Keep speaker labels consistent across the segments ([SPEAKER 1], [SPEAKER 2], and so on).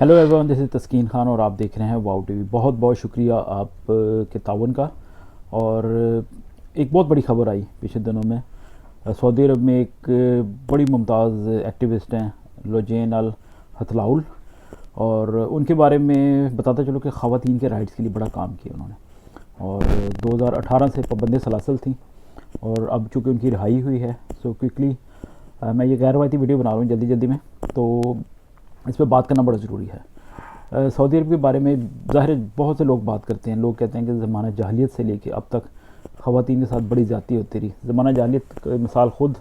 [SPEAKER 1] Hello everyone, this is तस्कीन खान और आप देख रहे हैं वाओ टीवी। बहुत बहुत शुक्रिया आप के ताउन का। और एक बहुत बड़ी खबर आई पिछले दिनों में। सऊदी अरब में एक बड़ी मुमताज़ एक्टिविस्ट हैं लोजेन अल हथलाउल, और उनके बारे में बताता चलो कि ख़वातीन के राइट्स के लिए बड़ा काम किया उन्होंने। और 2018 से पाबंद सलासल थी और अब चूँकि उनकी रिहाई हुई है, सो क्विकली मैं ये गैर रवायती वीडियो बना रहा हूँ जल्दी में, तो इस पर बात करना बड़ा ज़रूरी है। सऊदी अरब के बारे में ज़ाहिर बहुत से लोग बात करते हैं। लोग कहते हैं कि ज़माना जाहलियत से लेके अब तक ख़वातीन के साथ बड़ी ज़्यादती होती रही। ज़माना जाहलियत की मिसाल ख़ुद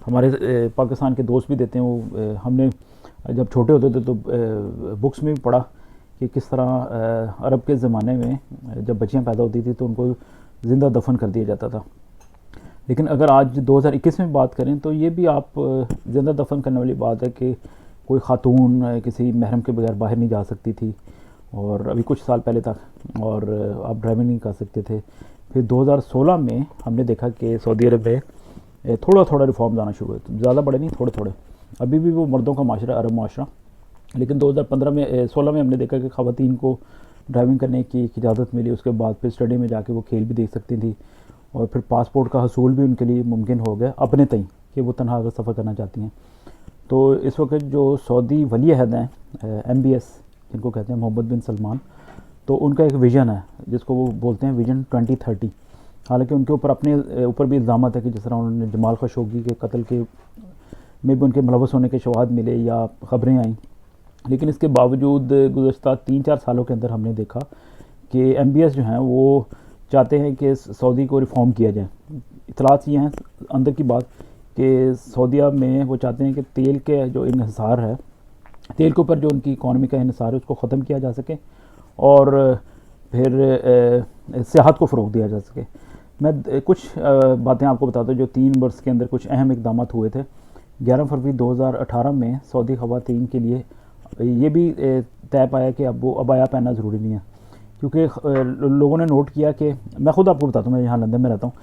[SPEAKER 1] हमारे पाकिस्तान के दोस्त भी देते हैं। वो हमने जब छोटे होते थे तो बुक्स में भी पढ़ा कि किस तरह अरब के ज़माने में जब बच्चियाँ पैदा होती थी तो उनको ज़िंदा दफन कर दिया जाता था। लेकिन अगर आज 2021 में बात करें तो ये भी आप ज़िंदा दफन करने वाली बात है कि कोई ख़ातून किसी महरम के बगैर बाहर नहीं जा सकती थी, और अभी कुछ साल पहले तक, और आप ड्राइविंग नहीं कर सकते थे। फिर 2016 में हमने देखा कि सऊदी अरब में थोड़ा थोड़ा रिफॉर्म्स आना शुरू हुए, ज़्यादा बड़े नहीं, थोड़े थोड़े। अभी भी वो मर्दों का माशरा, अरब माशरा। लेकिन 16 में हमने देखा कि ख़वातीन को ड्राइविंग करने की इजाज़त मिली। उसके बाद फिर स्टडी में जाके वो खेल भी देख सकती थी, और फिर पासपोर्ट का हसूल भी उनके लिए मुमकिन हो गया अपने तय कि वो तनहा अगर सफ़र करना चाहती हैं। तो इस वक्त जो सऊदी वली अहद हैं MBS जिनको कहते हैं, मोहम्मद बिन सलमान, तो उनका एक विज़न है जिसको वो बोलते हैं विज़न 2030। हालांकि उनके ऊपर अपने ऊपर भी इल्ज़ाम है कि जिस तरह उन्होंने जमाल खशोगी के कत्ल के में भी उनके मुलव्वस होने के शवाहद मिले या ख़बरें आईं, लेकिन इसके बावजूद गुज़श्ता 3-4 सालों के अंदर हमने देखा कि MBS जो हैं वो चाहते हैं कि सऊदी को रिफ़ॉर्म किया जाए। इतलात ये हैं अंदर की बात कि सऊदीया में वो चाहते हैं कि तेल के जो इन्हिसार है, तेल के ऊपर जो उनकी इकॉनमी का इन्हिसार है उसको ख़त्म किया जा सके, और फिर सियाहत को फ़रोग़ दिया जा सके। मैं कुछ बातें आपको बताता हूँ जो 3 वर्ष के अंदर कुछ अहम इक़दाम हुए थे। 11 फरवरी 2018 में सऊदी ख़वातीन के लिए ये भी तय पाया कि अब वो अबाया पहनना ज़रूरी नहीं है, क्योंकि लोगों ने नोट किया कि, मैं ख़ुद आपको बताता हूँ, मैं यहाँ लंदन में रहता हूँ,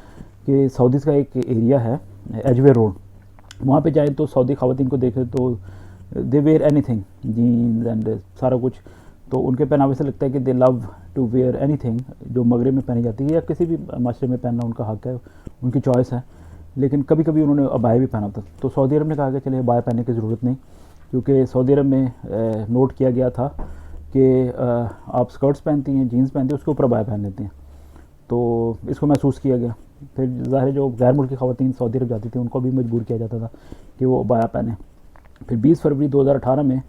[SPEAKER 1] कि सऊदीज़ का एक एरिया है एजवे रोड। वहाँ पे जाएँ तो सऊदी ख़वातीन को देखें तो they wear anything, jeans and सारा कुछ। तो उनके पहनावे से लगता है कि they love to wear anything जो मगरब में पहनी जाती है या किसी भी माशरे में पहनना उनका हक़ है, उनकी चॉइस है। लेकिन कभी कभी उन्होंने अबाया भी पहना था। तो सऊदी अरब ने कहा कि चलिए अबाया पहनने की ज़रूरत नहीं, क्योंकि सऊदी अरब में नोट किया गया था कि आप स्कर्ट्स पहनती हैं, जीन्स पहनती हैं, उसके ऊपर अबाया पहन लेती हैं। तो इसको महसूस किया गया। फिर ज़ाहिर जो गैर मुल्की ख़वातीन सऊदी अरब जाती थी उनको भी मजबूर किया जाता था कि वो अबाया पहने। फिर 20 फरवरी 2018 में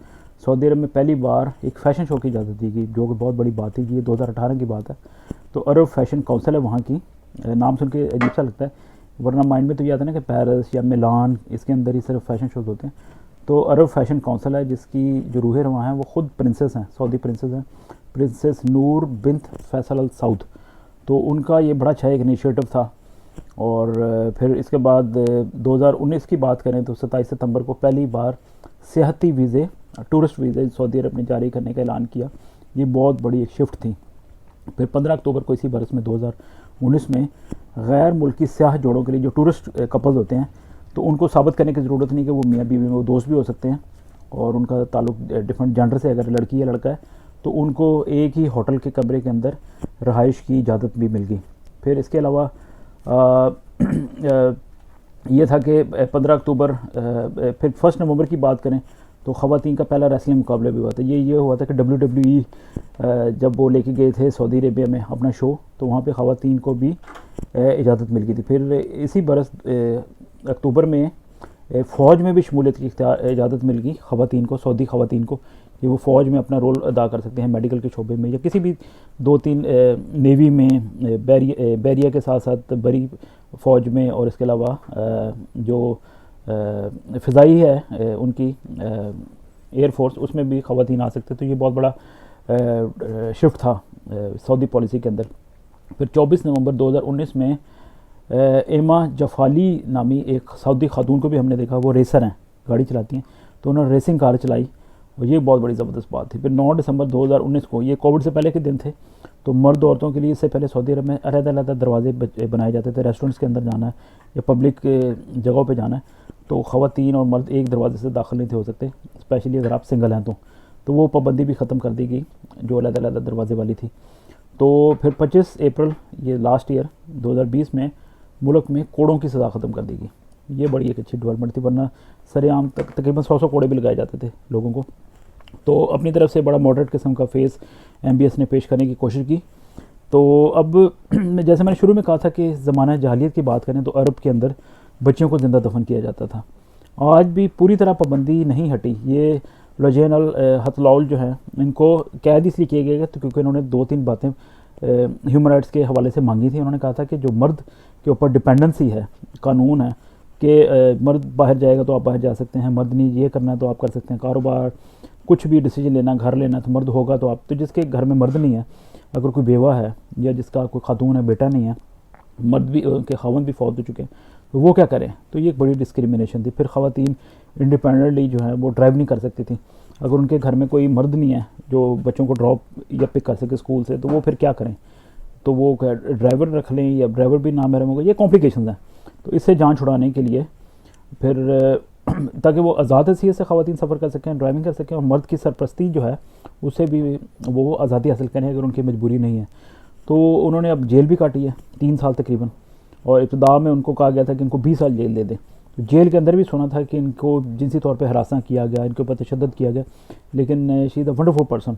[SPEAKER 1] सऊदी अरब में पहली बार एक फ़ैशन शो की इजाज़त दी गई, जो कि बहुत बड़ी बात थी। ये 2018 की बात है। तो अरब फैशन काउंसिल है वहाँ की, नाम सुन के अजीब सा लगता है, वरना माइंड में तो ये आता है ना कि पेरिस या मिलान, इसके अंदर ही सिर्फ फ़ैशन शोज़ होते हैं। तो अरब फैशन काउंसिल है जिसकी जो रूह रवां हैं वो ख़ुद प्रिंसेस हैं, सऊदी प्रिंसेस हैं, प्रिंसेस नूर बिन्त फैसल अल सऊद। तो उनका ये बड़ा अच्छा एक इनिशिएटिव था। और फिर इसके बाद 2019 की बात करें तो 27 सितंबर को पहली बार सियाहती वीज़े, टूरिस्ट वीज़े सऊदी अरब ने जारी करने का ऐलान किया। ये बहुत बड़ी एक शिफ्ट थी। फिर 15 अक्टूबर को इसी बरस में 2019 में गैर मुल्की सियाह जोड़ों के लिए जो टूरिस्ट कपल्स होते हैं, तो उनको साबित करने की ज़रूरत नहीं कि वो मियाँ बीवी में वो दोस्त भी हो सकते हैं, और उनका ताल्लुक डिफरेंट जेंडर से, अगर लड़की या लड़का है तो उनको एक ही होटल के कमरे के अंदर रहाइश की इजाज़त भी मिल गई। फिर इसके अलावा ये था कि 15 अक्टूबर, फिर 1 नवंबर की बात करें तो ख़वातीन का पहला रेसलिंग मुकाबला भी हुआ था। ये हुआ था कि WWE जब वो लेके गए थे सऊदी अरेबिया में अपना शो, तो वहाँ पे ख़वातीन को भी इजाज़त मिल गई थी। फिर इसी बरस अक्टूबर में फ़ौज में भी शमूलियत की इजाज़त मिल गई ख़वातीन को, सऊदी ख़वातीन को, कि वो फ़ौज में अपना रोल अदा कर सकते हैं, मेडिकल के शोबे में या किसी भी 2-3 नेवी में, बैरिया के साथ साथ बरी फ़ौज में, और इसके अलावा जो फ़िज़ाई है उनकी एयरफोर्स, उसमें भी ख़वातीन आ सकते। तो ये बहुत बड़ा शिफ्ट था सऊदी पॉलिसी के अंदर। फिर 24 नवंबर 2019 में एमा जफ़ाली नामी एक सऊदी खातून को भी हमने देखा, वो रेसर हैं, गाड़ी चलाती हैं, तो उन्होंने रेसिंग कार चलाई, और ये बहुत बड़ी ज़बरदस्त बात थी। फिर 9 दिसंबर 2019 को, ये कोविड से पहले के दिन थे, तो मर्द औरतों के लिए इससे पहले सऊदी अरब में अलग-अलग दरवाजे बनाए जाते थे। रेस्टोरेंट्स के अंदर जाना है या पब्लिक जगहों पे जाना है तो ख़वातीन और मर्द एक दरवाजे से दाखिल नहीं थे हो सकते, स्पेशली अगर आप सिंगल हैं तो। تو وہ پابندی بھی ختم کر دی گئی جو علیحدہ علیحدہ دروازے والی تھی. تو پھر 25 اپریل یہ لاسٹ ایئر 2020 میں ملک میں کوڑوں کی سزا ختم کر دی گئی. یہ بڑی ایک اچھی ڈیولپمنٹ تھی, ورنہ سر عام تک تقریباً 100 کوڑے بھی لگائے جاتے تھے لوگوں کو. تو اپنی طرف سے بڑا ماڈریٹ قسم کا فیس MBS نے پیش کرنے کی کوشش کی. تو اب جیسے میں نے شروع میں کہا تھا کہ زمانہ جاہلیت کی بات کریں تو عرب کے اندر بچیوں کو زندہ دفن کیا جاتا تھا. آج بھی پوری طرح پابندی نہیں ہٹی. یہ لجین الحتلول جو ہیں ان کو قید اس لیے کیا گیا تو کیونکہ انہوں نے 2-3 باتیں ہیومن رائٹس کے حوالے سے مانگی تھیں. انہوں نے کہا تھا کہ جو مرد کے اوپر ڈپینڈنسی ہے, قانون ہے کہ مرد باہر جائے گا تو آپ باہر جا سکتے ہیں, مرد نہیں یہ کرنا ہے تو آپ کر سکتے ہیں, کاروبار کچھ بھی ڈیسیجن لینا, گھر لینا تو مرد ہوگا تو آپ. تو جس کے گھر میں مرد نہیں ہے, اگر کوئی بیوہ ہے یا جس کا کوئی خاتون ہے, بیٹا نہیں ہے, مرد بھی کے خاوند بھی فوت ہو چکے ہیں, تو وہ کیا کریں؟ تو یہ ایک بڑی ڈسکریمنیشن تھی. پھر خواتین انڈیپینڈنٹلی جو ہے وہ ڈرائیو نہیں کر سکتی تھیں. اگر ان کے گھر میں کوئی مرد نہیں ہے جو بچوں کو ڈراپ یا پک کر سکے اسکول سے, تو وہ پھر کیا کریں؟ تو وہ ڈرائیور رکھ لیں یا ڈرائیور بھی نامحرم ہوگا. یہ کمپلیکیشنز ہیں. تو اس سے جان چھڑانے کے لیے پھر تاکہ وہ آزاد حیثیت سے خواتین سفر کر سکیں, ڈرائیونگ کر سکیں, اور مرد کی سرپرستی جو ہے اسے بھی وہ آزادی حاصل کریں اگر ان کی مجبوری نہیں ہے. تو انہوں نے اب جیل بھی کاٹی ہے 3 سال تقریباً, اور ابتدا میں ان کو کہا گیا تھا کہ ان کو 20 سال جیل دے دیں. تو جیل کے اندر بھی سنا تھا کہ ان کو جنسی طور پہ ہراساں کیا گیا, ان کے اوپر تشدد کیا گیا, لیکن شی از اے ونڈرفل پرسن.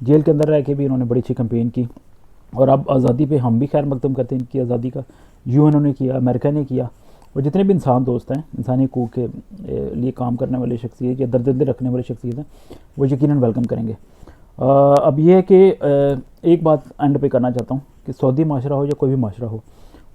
[SPEAKER 1] جیل کے اندر رہ کے بھی انہوں نے بڑی اچھی کمپین کی, اور اب آزادی پہ ہم بھی خیر مقدم کرتے ہیں ان کی آزادی کا. UN نے کیا, امریکہ نے کیا, اور جتنے بھی انسان دوست ہیں, انسانی حقوق کے لیے کام کرنے والے شخصیت یا درد دل رکھنے والے شخصیت ہیں, وہ یقیناً ویلکم کریں گے. اب یہ ہے کہ ایک بات اینڈ پہ کرنا چاہتا ہوں کہ سعودی معاشرہ ہو یا کوئی بھی معاشرہ ہو,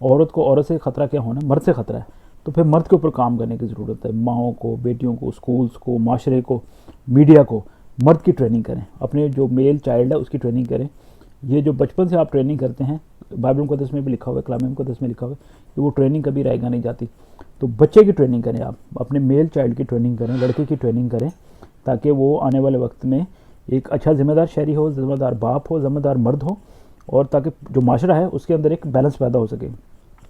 [SPEAKER 1] عورت کو عورت سے خطرہ کیا ہونا, مرد سے خطرہ ہے. تو پھر مرد کے اوپر کام کرنے کی ضرورت ہے. ماؤں کو, بیٹیوں کو, اسکولز کو, معاشرے کو, میڈیا کو مرد کی ٹریننگ کریں. اپنے جو میل چائلڈ ہے اس کی ٹریننگ کریں. یہ جو بچپن سے آپ ٹریننگ کرتے ہیں, بائبل مقدس میں بھی لکھا ہوا ہے, کلام مقدس میں لکھا ہوا ہے کہ وہ ٹریننگ کبھی رائے گا نہیں جاتی. تو بچے کی ٹریننگ کریں, آپ اپنے میل چائلڈ کی ٹریننگ کریں, لڑکے کی ٹریننگ کریں, تاکہ وہ آنے والے وقت میں ایک اچھا ذمہ دار شہری ہو, ذمہ دار باپ ہو, ذمہ دار مرد ہو, اور تاکہ جو معاشرہ ہے اس کے اندر ایک بیلنس پیدا ہو سکے.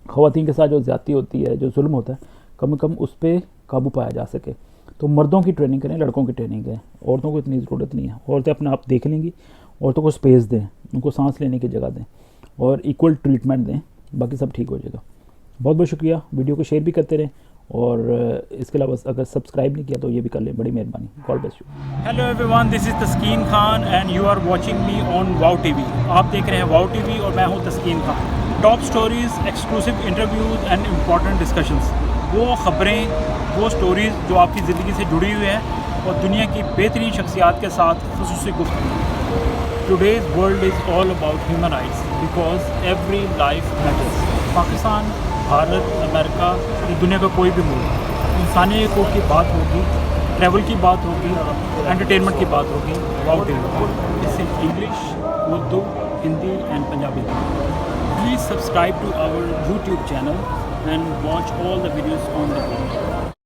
[SPEAKER 1] خواتین کے ساتھ جو زیادتی ہوتی ہے, جو ظلم ہوتا ہے, کم از کم اس پہ قابو پایا جا سکے. تو مردوں کی ٹریننگ کریں, لڑکوں کی ٹریننگ کریں. عورتوں کو اتنی ضرورت نہیں ہے. عورتیں اپنے آپ دیکھ لیں گی. عورتوں کو اسپیس دیں, ان کو سانس لینے کی جگہ دیں, اور ایکول ٹریٹمنٹ دیں, باقی سب ٹھیک ہو جائے گا. بہت بہت شکریہ. ویڈیو کو شیئر بھی کرتے رہیں, اور اس کے علاوہ اگر سبسکرائب نہیں کیا تو یہ بھی کر لیں, بڑی مہربانی. God bless you.
[SPEAKER 2] Hello everyone, this is Taskeen Khan and you are watching me on Wow TV. آپ دیکھ رہے ہیں واؤ TV اور میں ہوں تسکین Khan. Top stories, exclusive interviews and important discussions, وہ خبریں, وہ سٹوریز جو آپ کی زندگی سے جڑی ہوئی ہیں, اور دنیا کی بہترین شخصیات کے ساتھ خصوصی گفتگو. Today's world is all about human rights because every life matters. Pakistan, Bharat, امریکہ, دنیا کا کوئی بھی ملک, انسانی حقوق کی بات ہوگی, ٹریول کی بات ہوگی, انٹرٹینمنٹ کی بات ہوگی, wow TV. Is in English, Urdu, Hindi and Punjabi. Please subscribe to our YouTube channel and watch all the videos on the channel.